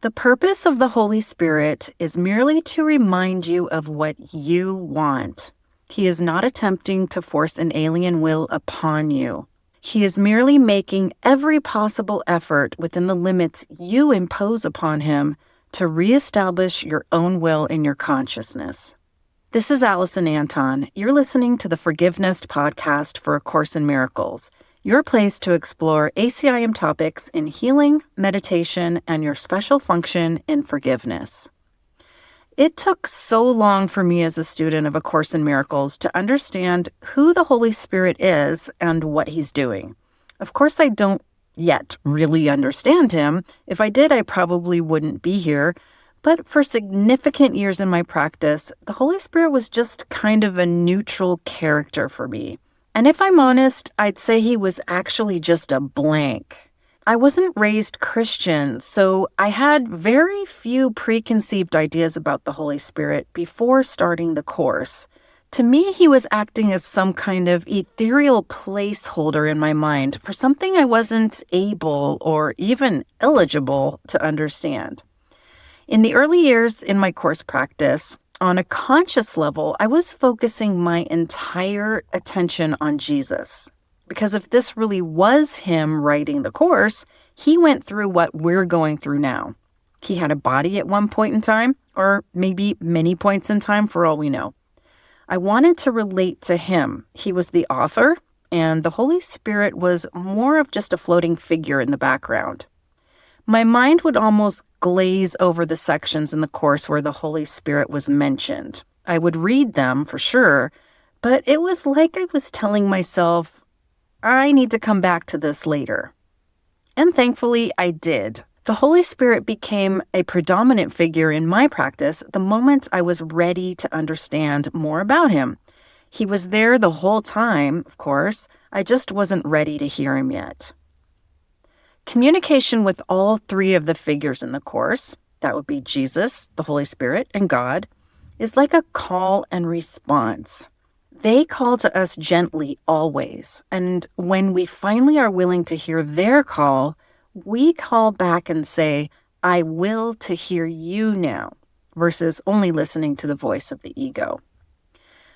The purpose of the Holy Spirit is merely to remind you of what you want. He is not attempting to force an alien will upon you. He is merely making every possible effort within the limits you impose upon him to reestablish your own will in your consciousness. This is Alison Anton. You're listening to the Forgiveness podcast for A Course in Miracles, your place to explore ACIM topics in healing, meditation, and your special function in forgiveness. It took so long for me as a student of A Course in Miracles to understand who the Holy Spirit is and what he's doing. Of course, I don't yet really understand him. If I did, I probably wouldn't be here. But for significant years in my practice, the Holy Spirit was just kind of a neutral character for me. And if I'm honest, I'd say he was actually just a blank. I wasn't raised Christian, so I had very few preconceived ideas about the Holy Spirit before starting the course. To me, he was acting as some kind of ethereal placeholder in my mind for something I wasn't able or even eligible to understand. In the early years in my course practice, on a conscious level, I was focusing my entire attention on Jesus. Because if this really was him writing the course, he went through what we're going through now. He had a body at one point in time, or maybe many points in time for all we know. I wanted to relate to him. He was the author, and the Holy Spirit was more of just a floating figure in the background. My mind would almost glaze over the sections in the course where the Holy Spirit was mentioned. I would read them for sure, but it was like I was telling myself, I need to come back to this later. And thankfully, I did. The Holy Spirit became a predominant figure in my practice the moment I was ready to understand more about him. He was there the whole time, of course. I just wasn't ready to hear him yet. Communication with all three of the figures in the course, that would be Jesus, the Holy Spirit, and God, is like a call and response. They call to us gently always, and when we finally are willing to hear their call, we call back and say, I will to hear you now, versus only listening to the voice of the ego.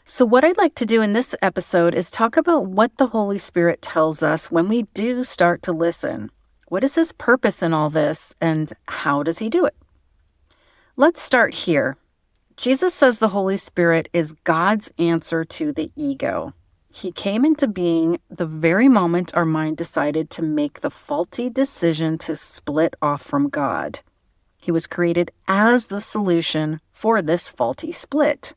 So what I'd like to do in this episode is talk about what the Holy Spirit tells us when we do start to listen. What is his purpose in all this, and how does he do it? Let's start here. Jesus says the Holy Spirit is God's answer to the ego. He came into being the very moment our mind decided to make the faulty decision to split off from God. He was created as the solution for this faulty split.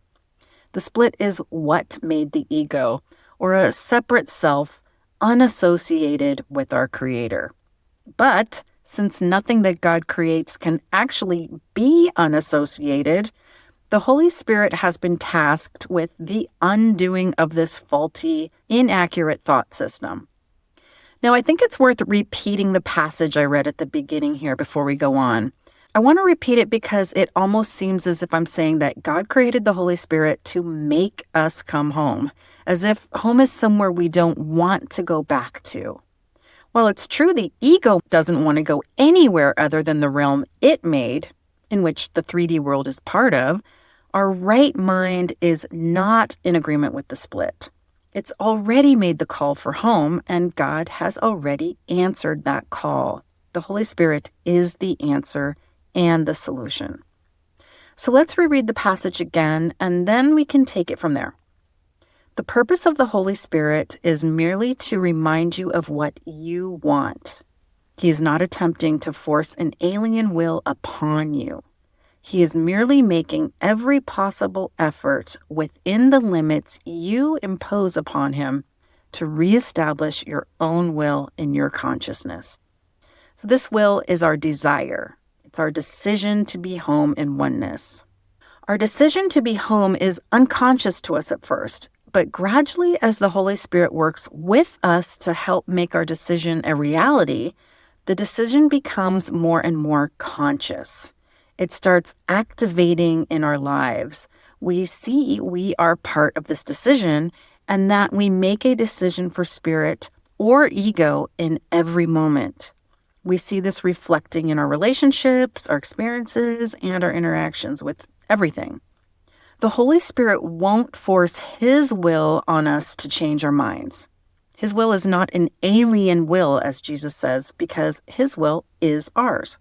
The split is what made the ego, or a separate self, unassociated with our Creator. But since nothing that God creates can actually be unassociated, the Holy Spirit has been tasked with the undoing of this faulty, inaccurate thought system. Now, I think it's worth repeating the passage I read at the beginning here before we go on. I want to repeat it because it almost seems as if I'm saying that God created the Holy Spirit to make us come home, as if home is somewhere we don't want to go back to. While it's true the ego doesn't want to go anywhere other than the realm it made, in which the 3D world is part of, our right mind is not in agreement with the split. It's already made the call for home, and God has already answered that call. The Holy Spirit is the answer and the solution. So let's reread the passage again, and then we can take it from there. The purpose of the Holy Spirit is merely to remind you of what you want. He is not attempting to force an alien will upon you. He is merely making every possible effort within the limits you impose upon him to reestablish your own will in your consciousness. So this will is our desire. It's our decision to be home in oneness. Our decision to be home is unconscious to us at first. But gradually, as the Holy Spirit works with us to help make our decision a reality, the decision becomes more and more conscious. It starts activating in our lives. We see we are part of this decision and that we make a decision for spirit or ego in every moment. We see this reflecting in our relationships, our experiences, and our interactions with everything. The Holy Spirit won't force His will on us to change our minds. His will is not an alien will, as Jesus says, because His will is ours.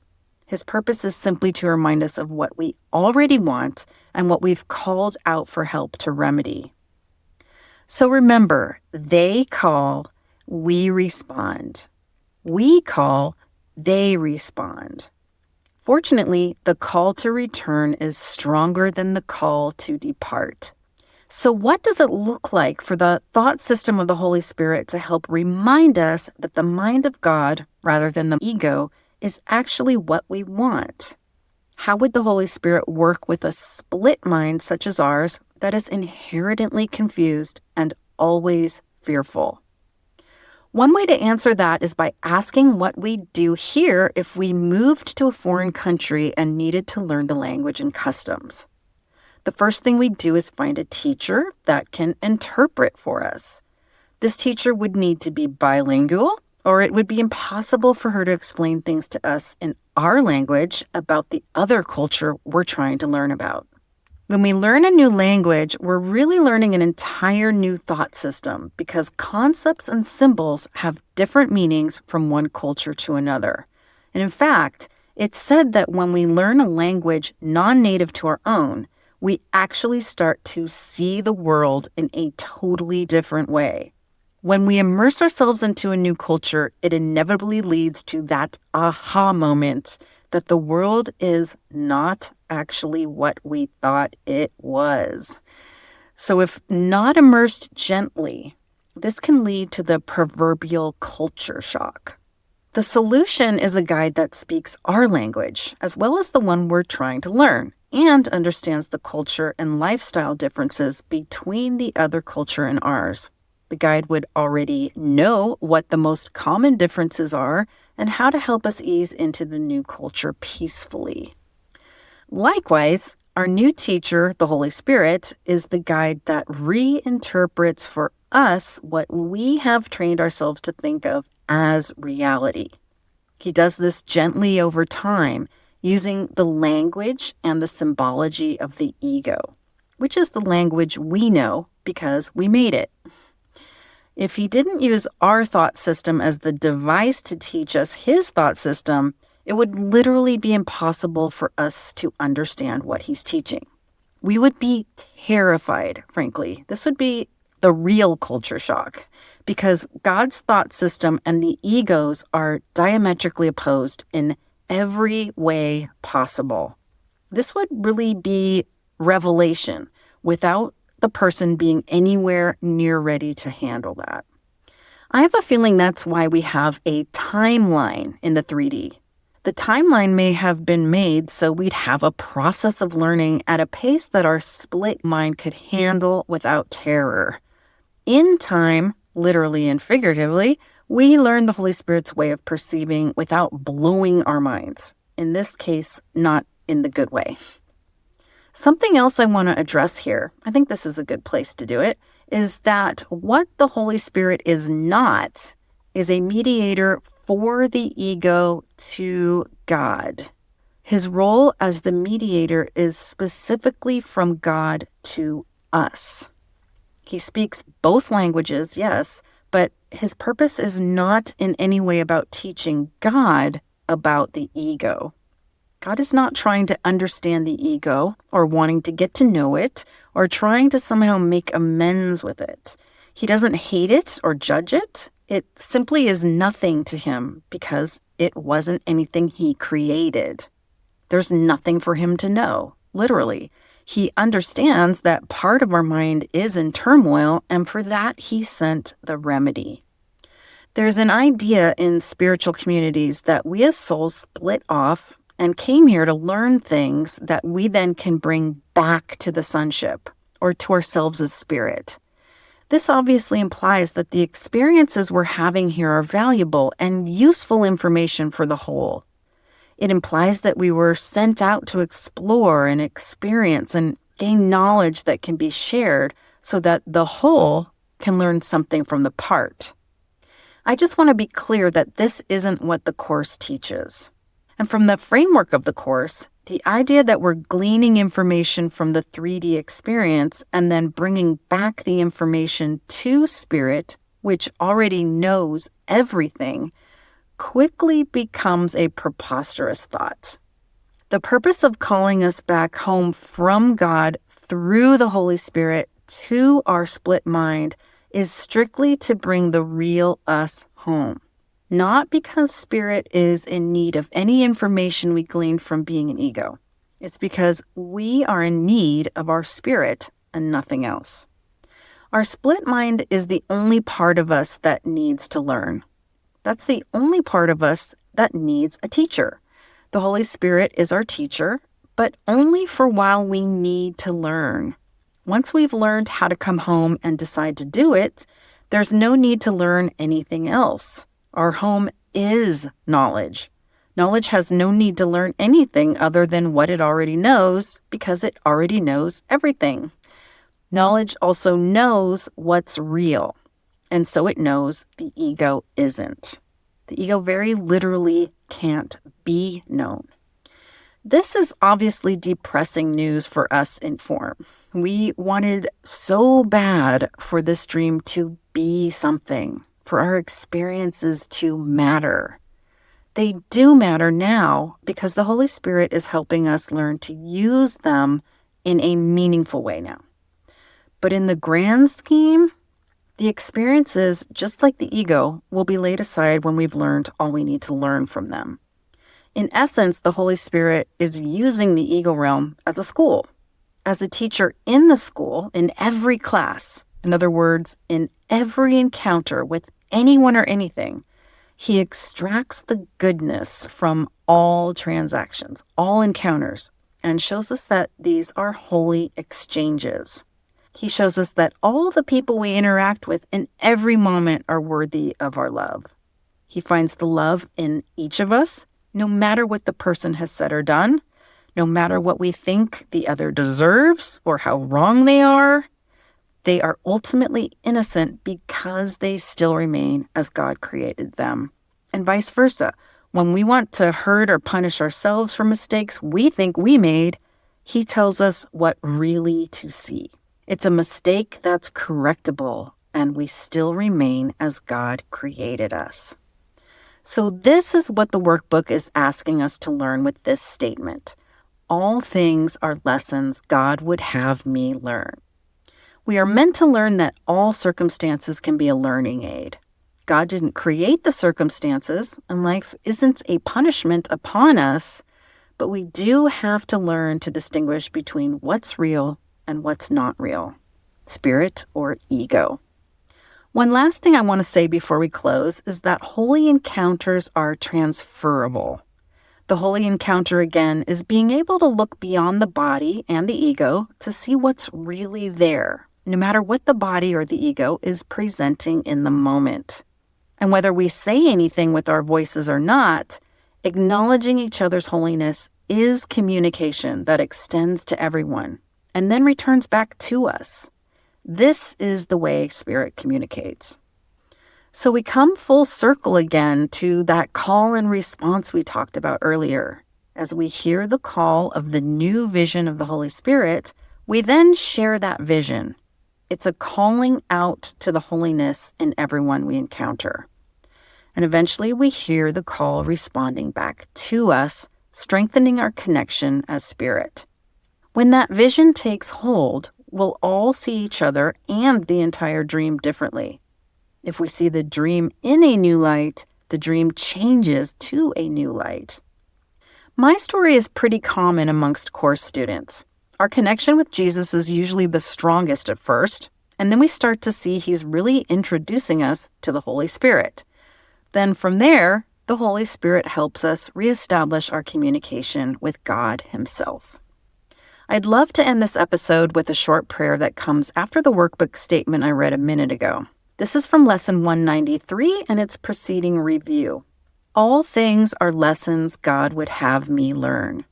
His purpose is simply to remind us of what we already want and what we've called out for help to remedy. So remember, they call, we respond. We call, they respond. Fortunately, the call to return is stronger than the call to depart. So what does it look like for the thought system of the Holy Spirit to help remind us that the mind of God, rather than the ego, is actually what we want? How would the Holy Spirit work with a split mind such as ours that is inherently confused and always fearful? One way to answer that is by asking what we'd do here if we moved to a foreign country and needed to learn the language and customs. The first thing we'd do is find a teacher that can interpret for us. This teacher would need to be bilingual, or it would be impossible for her to explain things to us in our language about the other culture we're trying to learn about. When we learn a new language, we're really learning an entire new thought system because concepts and symbols have different meanings from one culture to another. And in fact, it's said that when we learn a language non-native to our own, we actually start to see the world in a totally different way. When we immerse ourselves into a new culture, it inevitably leads to that aha moment that the world is not actually what we thought it was. So if not immersed gently, this can lead to the proverbial culture shock. The solution is a guide that speaks our language, as well as the one we're trying to learn, and understands the culture and lifestyle differences between the other culture and ours. The guide would already know what the most common differences are and how to help us ease into the new culture peacefully. Likewise, our new teacher, the Holy Spirit, is the guide that reinterprets for us what we have trained ourselves to think of as reality. He does this gently over time, using the language and the symbology of the ego, which is the language we know because we made it. If he didn't use our thought system as the device to teach us his thought system, it would literally be impossible for us to understand what he's teaching. We would be terrified, frankly. This would be the real culture shock, because God's thought system and the egos are diametrically opposed in every way possible. This would really be revelation without the person being anywhere near ready to handle that. I have a feeling that's why we have a timeline in the 3D. The timeline may have been made so we'd have a process of learning at a pace that our split mind could handle without terror. In time, literally and figuratively, we learn the Holy Spirit's way of perceiving without blowing our minds. In this case, not in the good way. Something else I want to address here, I think this is a good place to do it, is that what the Holy Spirit is not is a mediator for the ego to God. His role as the mediator is specifically from God to us. He speaks both languages, yes, but his purpose is not in any way about teaching God about the ego. God is not trying to understand the ego or wanting to get to know it or trying to somehow make amends with it. He doesn't hate it or judge it. It simply is nothing to him because it wasn't anything he created. There's nothing for him to know, literally. He understands that part of our mind is in turmoil, and for that he sent the remedy. There's an idea in spiritual communities that we as souls split off and came here to learn things that we then can bring back to the sonship or to ourselves as spirit. This obviously implies that the experiences we're having here are valuable and useful information for the whole. It implies that we were sent out to explore and experience and gain knowledge that can be shared so that the whole can learn something from the part. I just want to be clear that this isn't what the course teaches. And from the framework of the course, the idea that we're gleaning information from the 3D experience and then bringing back the information to spirit, which already knows everything, quickly becomes a preposterous thought. The purpose of calling us back home from God through the Holy Spirit to our split mind is strictly to bring the real us home. Not because spirit is in need of any information we gleaned from being an ego. It's because we are in need of our spirit and nothing else. Our split mind is the only part of us that needs to learn. That's the only part of us that needs a teacher. The Holy Spirit is our teacher, but only for while we need to learn. Once we've learned how to come home and decide to do it, there's no need to learn anything else. Our home is knowledge. Knowledge has no need to learn anything other than what it already knows because it already knows everything. Knowledge also knows what's real, and so it knows the ego isn't. The ego very literally can't be known. This is obviously depressing news for us in form. We wanted so bad for this dream to be something, for our experiences to matter. They do matter now because the Holy Spirit is helping us learn to use them in a meaningful way now. But in the grand scheme, the experiences, just like the ego, will be laid aside when we've learned all we need to learn from them. In essence, the Holy Spirit is using the ego realm as a school, as a teacher in the school, in every class. In other words, in every encounter with anyone or anything, he extracts the goodness from all transactions, all encounters, and shows us that these are holy exchanges. He shows us that all the people we interact with in every moment are worthy of our love. He finds the love in each of us, no matter what the person has said or done, no matter what we think the other deserves or how wrong they are ultimately innocent because they still remain as God created them. And vice versa. When we want to hurt or punish ourselves for mistakes we think we made, he tells us what really to see. It's a mistake that's correctable, and we still remain as God created us. So this is what the workbook is asking us to learn with this statement. All things are lessons God would have me learn. We are meant to learn that all circumstances can be a learning aid. God didn't create the circumstances, and life isn't a punishment upon us, but we do have to learn to distinguish between what's real and what's not real, spirit or ego. One last thing I want to say before we close is that holy encounters are transferable. The holy encounter, again, is being able to look beyond the body and the ego to see what's really there, no matter what the body or the ego is presenting in the moment. And whether we say anything with our voices or not, acknowledging each other's holiness is communication that extends to everyone and then returns back to us. This is the way spirit communicates. So we come full circle again to that call and response we talked about earlier. As we hear the call of the new vision of the Holy Spirit, we then share that vision. It's a calling out to the holiness in everyone we encounter. And eventually we hear the call responding back to us, strengthening our connection as spirit. When that vision takes hold, we'll all see each other and the entire dream differently. If we see the dream in a new light, the dream changes to a new light. My story is pretty common amongst course students. Our connection with Jesus is usually the strongest at first, and then we start to see he's really introducing us to the Holy Spirit. Then from there, the Holy Spirit helps us reestablish our communication with God himself. I'd love to end this episode with a short prayer that comes after the workbook statement I read a minute ago. This is from lesson 193 and its preceding review. All things are lessons God would have me learn.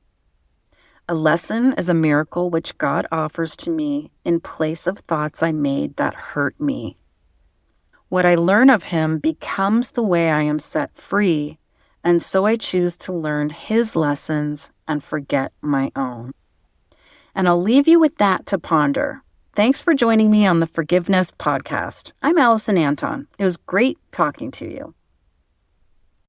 A lesson is a miracle which God offers to me in place of thoughts I made that hurt me. What I learn of him becomes the way I am set free, and so I choose to learn his lessons and forget my own. And I'll leave you with that to ponder. Thanks for joining me on the Forgiveness Podcast. I'm Alison Anton. It was great talking to you.